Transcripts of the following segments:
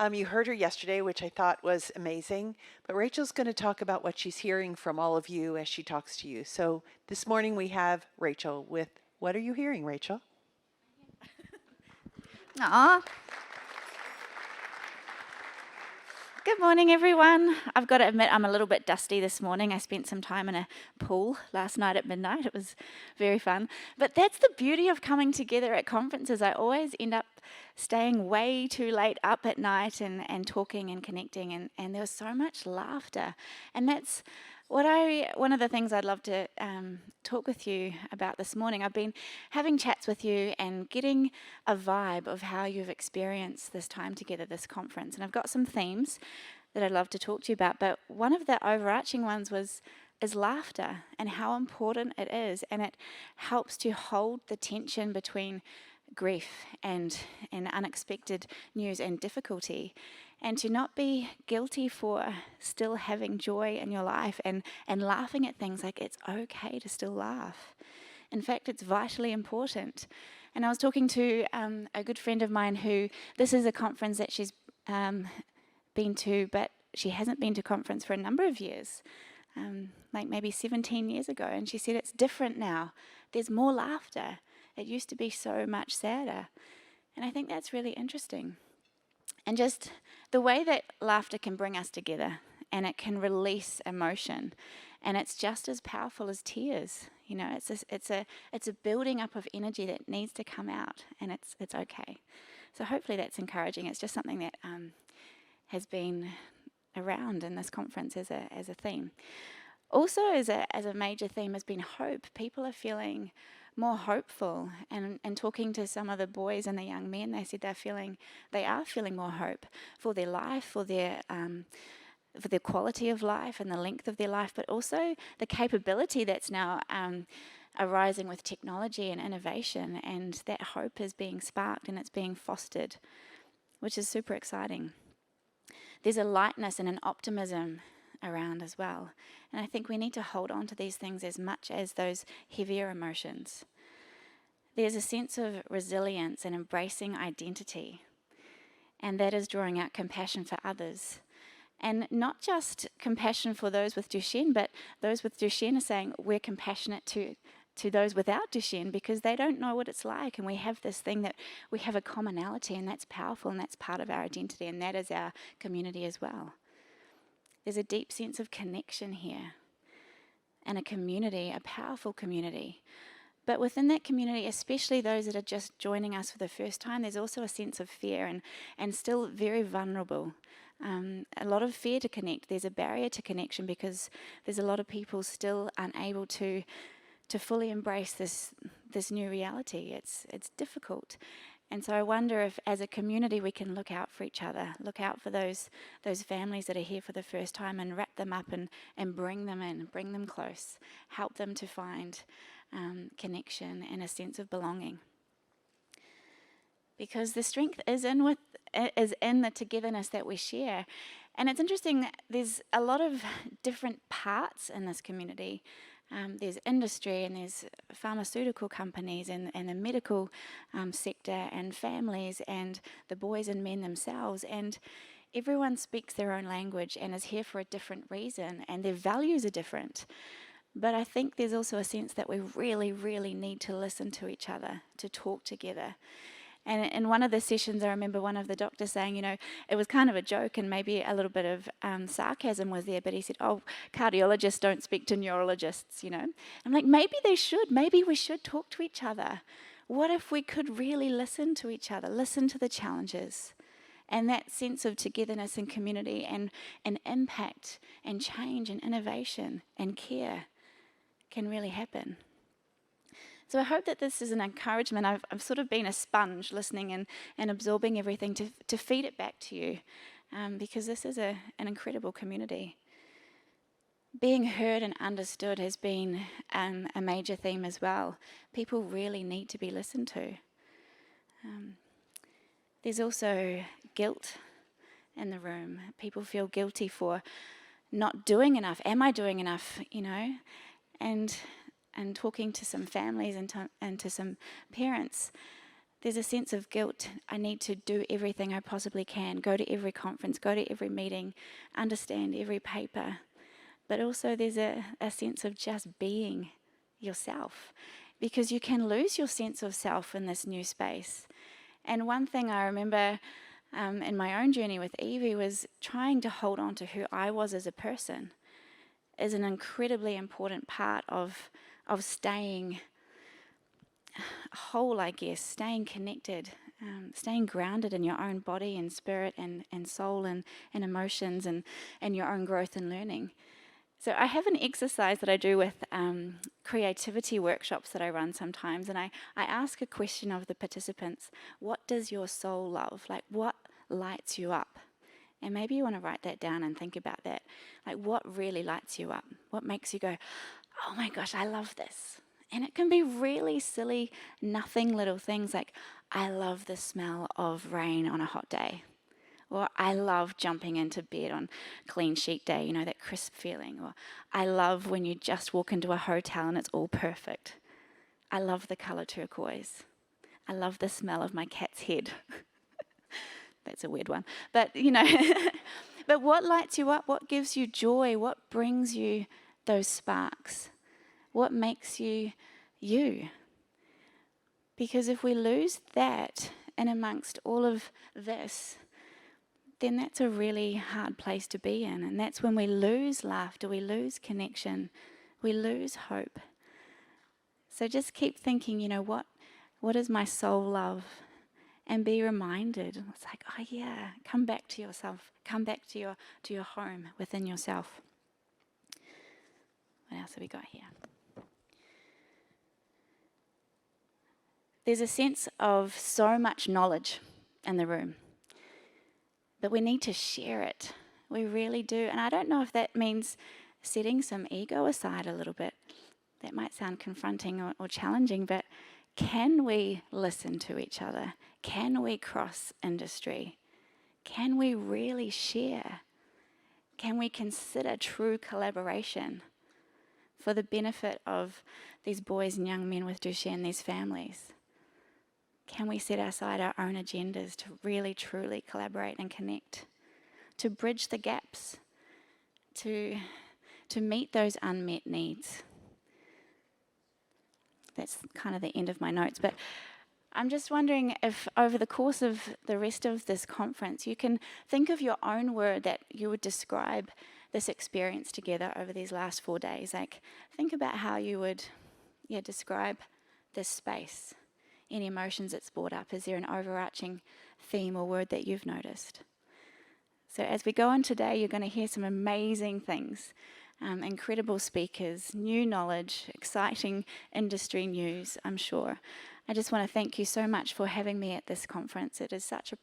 You heard her yesterday, which I thought was amazing, but Rachel's going to talk about what she's hearing from all of you as she talks to you. So this morning we have Rachel with What Are You Hearing, Rachel? Aw. Good morning, everyone. I've got to admit, I'm a little bit dusty this morning. I spent some time in a pool last night at midnight. It was very fun. But that's the beauty of coming together at conferences. I always end up staying way too late up at night and talking and connecting, and there was so much laughter. And that's one of the things I'd love to talk with you about this morning. I've been having chats with you and getting a vibe of how you've experienced this time together, this conference. And I've got some themes that I'd love to talk to you about. But one of the overarching ones is laughter and how important it is. And it helps to hold the tension between grief and unexpected news and difficulty, and to not be guilty for still having joy in your life and laughing at things. Like, it's okay to still laugh. In fact, it's vitally important. And I was talking to a good friend of mine who, this is a conference that she's been to, but she hasn't been to conference for a number of years, like maybe 17 years ago. And she said it's different now. There's more laughter. It used to be so much sadder. And I think that's really interesting. And just the way that laughter can bring us together, and it can release emotion, and it's just as powerful as tears. You know, it's a building up of energy that needs to come out, and it's okay. So hopefully that's encouraging. It's just something that has been around in this conference as a theme. Also, as a major theme has been hope. People are feeling more hopeful, and talking to some of the boys and the young men, they said they are feeling more hope for their life, for their quality of life and the length of their life, but also the capability that's now arising with technology and innovation, and that hope is being sparked and it's being fostered, which is super exciting. There's a lightness and an optimism around as well. And I think we need to hold on to these things as much as those heavier emotions. There's a sense of resilience and embracing identity, and that is drawing out compassion for others. And not just compassion for those with Duchenne, but those with Duchenne are saying we're compassionate to those without Duchenne, because they don't know what it's like. And we have this thing that we have a commonality, and that's powerful, and that's part of our identity, and that is our community as well. There's a deep sense of connection here, and a community, a powerful community. But within that community, especially those that are just joining us for the first time, there's also a sense of fear and still very vulnerable. A lot of fear to connect. There's a barrier to connection because there's a lot of people still unable to fully embrace this new reality. It's difficult. And so I wonder if, as a community, we can look out for each other, look out for those families that are here for the first time, and wrap them up and bring them in, bring them close, help them to find connection and a sense of belonging. Because the strength is in the togetherness that we share. And it's interesting, there's a lot of different parts in this community. There's industry, and there's pharmaceutical companies, and the medical sector, and families, and the boys and men themselves. And everyone speaks their own language and is here for a different reason, and their values are different. But I think there's also a sense that we really, really need to listen to each other, to talk together. And in one of the sessions, I remember one of the doctors saying, you know, it was kind of a joke, and maybe a little bit of sarcasm was there, but he said, oh, cardiologists don't speak to neurologists, you know. I'm like, maybe they should. Maybe we should talk to each other. What if we could really listen to each other, listen to the challenges, and that sense of togetherness and community and impact and change and innovation and care can really happen. So I hope that this is an encouragement. I've sort of been a sponge listening and absorbing everything to feed it back to you, because this is an incredible community. Being heard and understood has been a major theme as well. People really need to be listened to. There's also guilt in the room. People feel guilty for not doing enough. Am I doing enough, you know? And talking to some families and to some parents, There's a sense of guilt. I need to do everything I possibly can, go to every conference, go to every meeting, understand every paper. But also there's a sense of just being yourself, because you can lose your sense of self in this new space. And one thing I remember in my own journey with Evie was trying to hold on to who I was as a person is an incredibly important part of staying whole, I guess, staying connected, staying grounded in your own body and spirit and soul and emotions and your own growth and learning. So I have an exercise that I do with creativity workshops that I run sometimes, and I ask a question of the participants: what does your soul love? Like, what lights you up? And maybe you want to write that down and think about that. Like, what really lights you up? What makes you go, oh my gosh, I love this? And it can be really silly, nothing little things like, I love the smell of rain on a hot day. Or I love jumping into bed on clean sheet day, you know, that crisp feeling. Or I love when you just walk into a hotel and it's all perfect. I love the colour turquoise. I love the smell of my cat's head. That's a weird one. But, you know, but what lights you up? What gives you joy? What brings you those sparks? What makes you you? Because if we lose that in amongst all of this, then that's a really hard place to be in. And that's when we lose laughter, we lose connection, we lose hope. So just keep thinking, you know, what does my soul love? And be reminded. It's like, oh yeah, come back to yourself. Come back to your home within yourself. What else have we got here? There's a sense of so much knowledge in the room, but we need to share it. We really do. And I don't know if that means setting some ego aside a little bit. That might sound confronting or challenging, but can we listen to each other? Can we cross industry? Can we really share? Can we consider true collaboration for the benefit of these boys and young men with Duchenne, these families? Can we set aside our own agendas to really, truly collaborate and connect? To bridge the gaps, to meet those unmet needs. That's kind of the end of my notes, but I'm just wondering if over the course of the rest of this conference, you can think of your own word that you would describe this experience together over these last 4 days. Like, think about how you would describe this space, any emotions it's brought up. Is there an overarching theme or word that you've noticed? So as we go on today, you're going to hear some amazing things. Incredible speakers, new knowledge, exciting industry news, I'm sure. I just want to thank you so much for having me at this conference. It is such a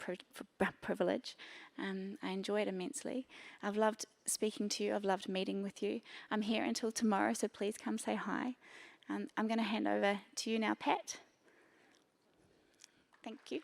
privilege. I enjoy it immensely. I've loved speaking to you. I've loved meeting with you. I'm here until tomorrow, so please come say hi. I'm going to hand over to you now, Pat. Thank you.